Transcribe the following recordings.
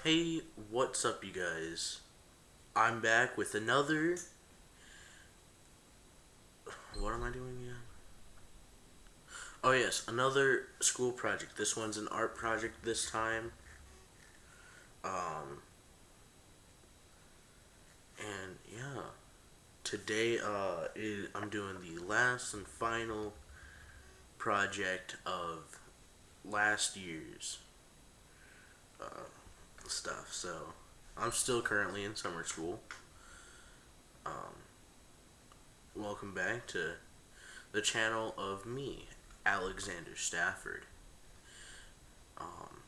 Hey, what's up, you guys? I'm back with another. What am I doing again? Oh, yes, another school project. This one's an art project this time. Um, and yeah, today, I'm doing the last and final project of last year's uh, stuff. So, I'm still currently in summer school. Um, Welcome back to the channel of me, Alexander Stafford. Um,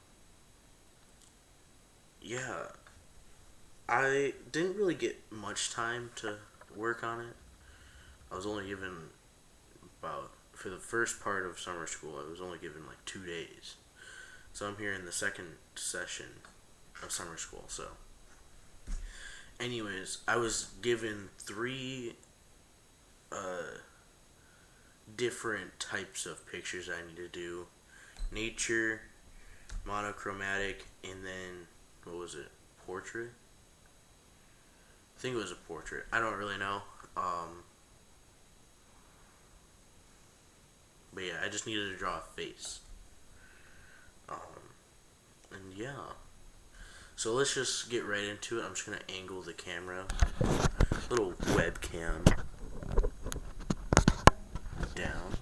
yeah, I didn't really get much time to work on it. I was only given for the first part of summer school, I was only given like 2 days. So I'm here in the second session of summer school. So, anyways, I was given three uh, different types of pictures I need to do: nature, monochromatic, and then what was it? Portrait? I think it was a portrait. I don't really know. But yeah, I just needed to draw a face. Um, and yeah. So let's just get right into it. I'm just gonna angle the camera, little webcam down.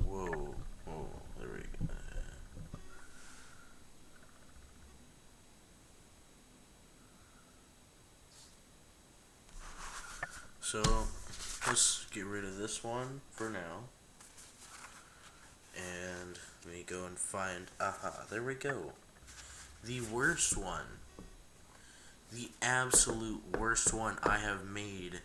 Whoa, whoa, there we go. So let's get rid of this one for now. And let me go and find. Aha, there we go. The worst one. The absolute worst one I have made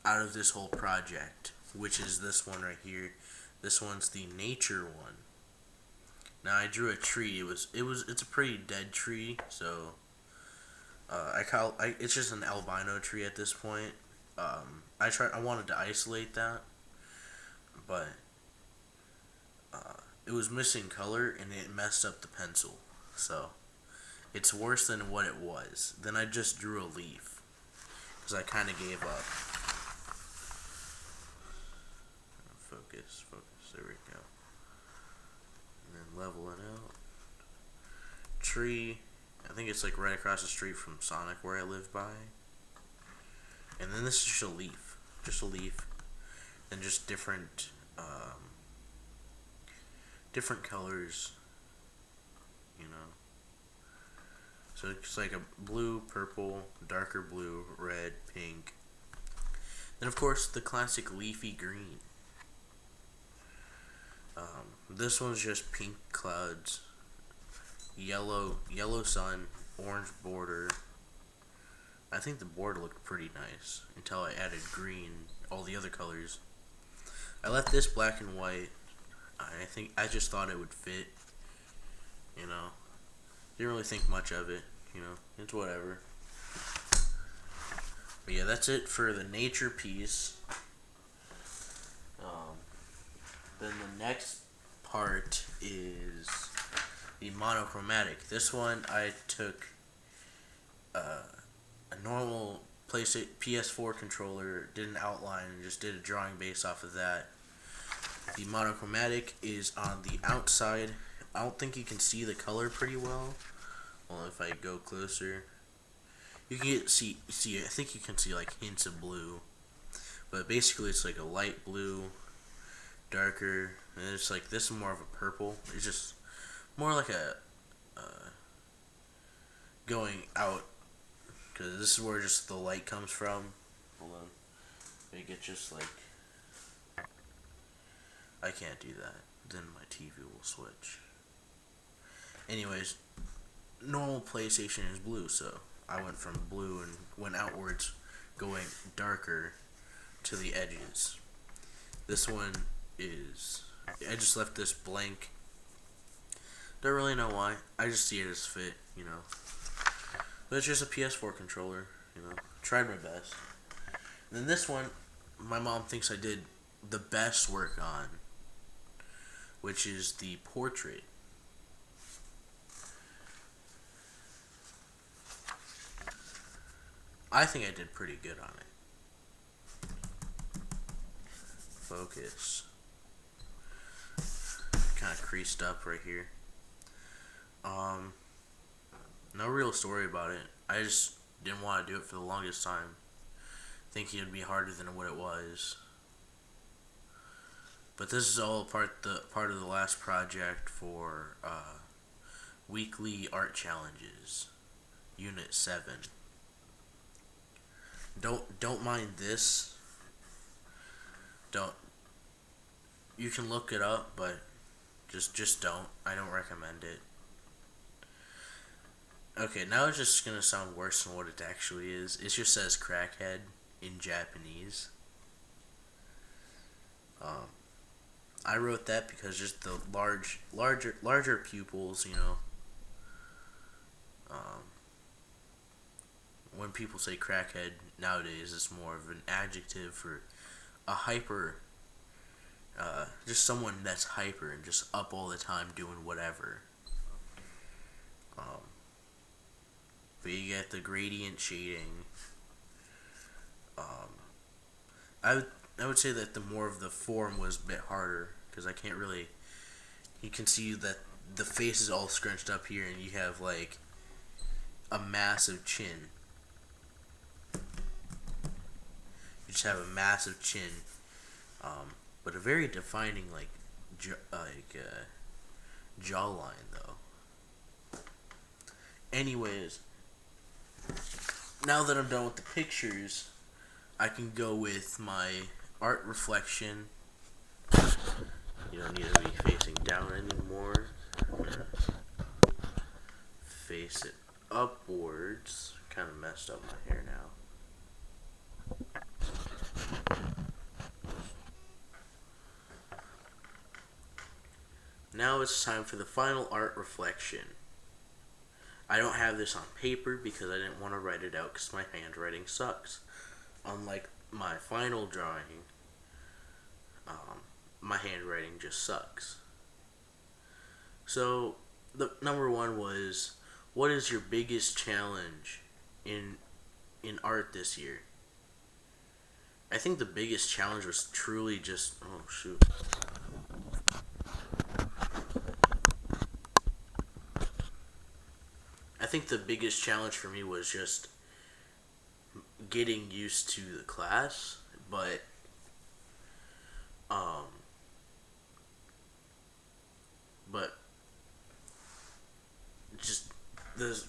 out of this whole project, which is this one right here. This one's the nature one. Now I drew a tree. It's a pretty dead tree, so it's just an albino tree at this point. I wanted to isolate that, but it was missing color and it messed up the pencil. So it's worse than what it was. Then I just drew a leaf because I kind of gave up. Focus. There we go. And then level it out. Tree. I think it's like right across the street from Sonic where I live by. And then this is just a leaf. Just a leaf. And just different colors. You know. So it's like a blue, purple, darker blue, red, pink. Then of course the classic leafy green. This one's just pink clouds, yellow sun, orange border. I think the border looked pretty nice until I added green, all the other colors. I left this black and white. I just thought it would fit. You know, didn't really think much of it. You know, it's whatever. But yeah, that's it for the nature piece. Then the next part is the monochromatic. This one I took a normal PS4 controller, did an outline, and just did a drawing based off of that. The monochromatic is on the outside. I don't think you can see the color pretty well. Well, if I go closer, you can see. I think you can see like hints of blue, but basically it's like a light blue, darker, and it's like this is more of a purple. It's just more like a going out, because this is where just the light comes from. Hold on, make it just like I can't do that. Then my TV will switch. Anyways, normal PlayStation is blue, so I went from blue and went outwards, going darker to the edges. This one is, I just left this blank. Don't really know why. I just see it as fit, you know. But it's just a PS4 controller, you know. Tried my best. And then this one, my mom thinks I did the best work on. which is the portrait. I think I did pretty good on it. Focus. Kind of creased up right here. No real story about it. I just didn't want to do it for the longest time, thinking it'd be harder than what it was. But this is all part of the last project for weekly art challenges, Unit 7. Don't mind this. Don't. You can look it up, but just don't. I don't recommend it. Okay, now it's just gonna sound worse than what it actually is. It just says crackhead in Japanese. I wrote that because just the larger pupils, you know. When people say crackhead nowadays, it's more of an adjective for a hyper, just someone that's hyper and just up all the time doing whatever. But you get the gradient shading. I would say that the more of the form was a bit harder because I can't really. You can see that the face is all scrunched up here, and you have like a massive chin. You just have a massive chin, but a very defining jawline though. Anyways, now that I'm done with the pictures, I can go with my art reflection. You don't need to be facing down anymore. I'm gonna face it upwards. Kind of messed up my hair now. Now it's time for the final art reflection. I don't have this on paper because I didn't want to write it out because my handwriting sucks. Unlike my final drawing, my handwriting just sucks. So, the number one was, what is your biggest challenge in art this year? I think the biggest challenge was truly just, oh shoot. I think the biggest challenge for me was just getting used to the class, but just the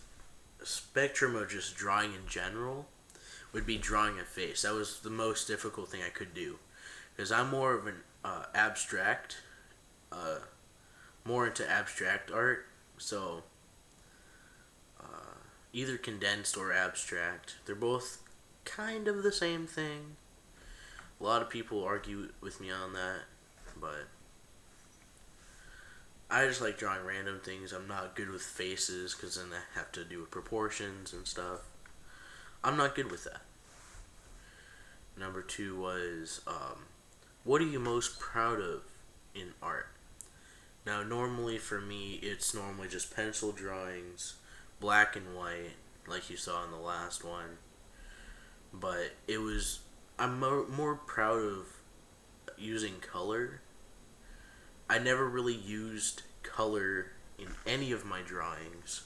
spectrum of just drawing in general would be drawing a face. That was the most difficult thing I could do, because I'm more of an abstract, more into abstract art, so either condensed or abstract. They're both kind of the same thing. A lot of people argue with me on that, but I just like drawing random things. I'm not good with faces because then I have to do with proportions and stuff. I'm not good with that. Number two was, what are you most proud of in art? Now, normally for me, it's normally just pencil drawings, black and white, like you saw in the last one. But I'm more proud of using color. I never really used color in any of my drawings.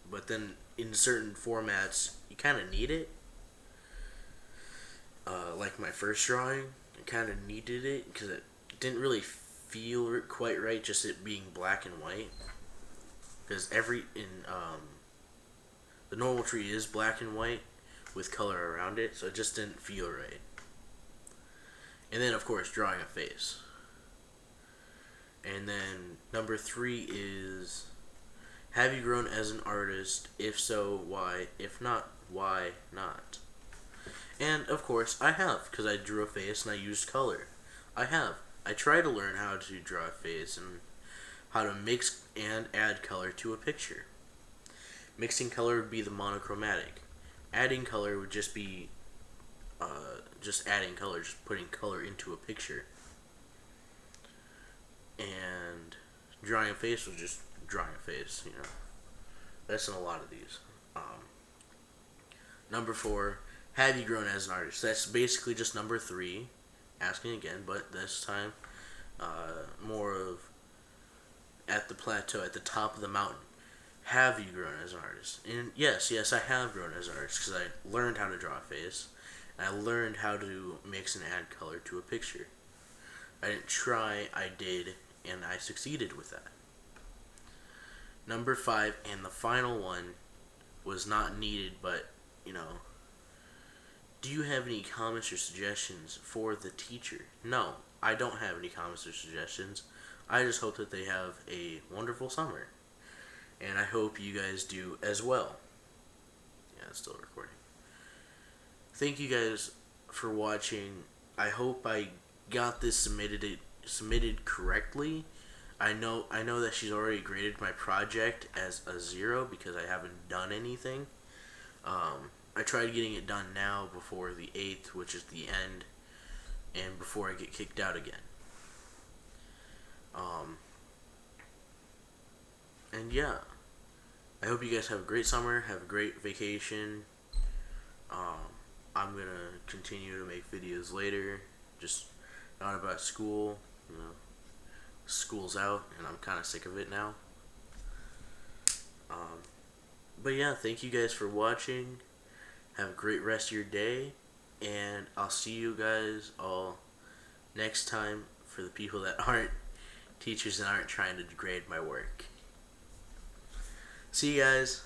But then in certain formats, you kind of need it. Like my first drawing, I kind of needed it because it didn't really feel quite right, just it being black and white. Because the normal tree is black and white with color around it, so it just didn't feel right. And then, of course, drawing a face. And then number three is, have you grown as an artist? If so, why? If not, why not? And, of course, I have, because I drew a face and I used color. I have. I try to learn how to draw a face and how to mix and add color to a picture. Mixing color would be the monochromatic. Adding color would just be just adding color, just putting color into a picture. And drawing a face was just drawing a face, That's in a lot of these. Number 4, have you grown as an artist? That's basically just number 3, asking again, but this time more of at the plateau, at the top of the mountain. Have you grown as an artist? And yes, I have grown as an artist because I learned how to draw a face. And I learned how to mix and add color to a picture. I didn't try, I did, and I succeeded with that. Number 5, and the final one, was not needed, but, do you have any comments or suggestions for the teacher? No, I don't have any comments or suggestions. I just hope that they have a wonderful summer. And I hope you guys do as well. Yeah, it's still recording. Thank you guys for watching. I hope I got this submitted correctly. I know that she's already graded my project as a 0 because I haven't done anything. I tried getting it done now before the 8th, which is the end, and before I get kicked out again. And yeah, I hope you guys have a great summer, have a great vacation. I'm gonna continue to make videos later, just not about school. School's out, and I'm kind of sick of it now. But yeah, thank you guys for watching. Have a great rest of your day, and I'll see you guys all next time for the people that aren't teachers and aren't trying to degrade my work. See you guys.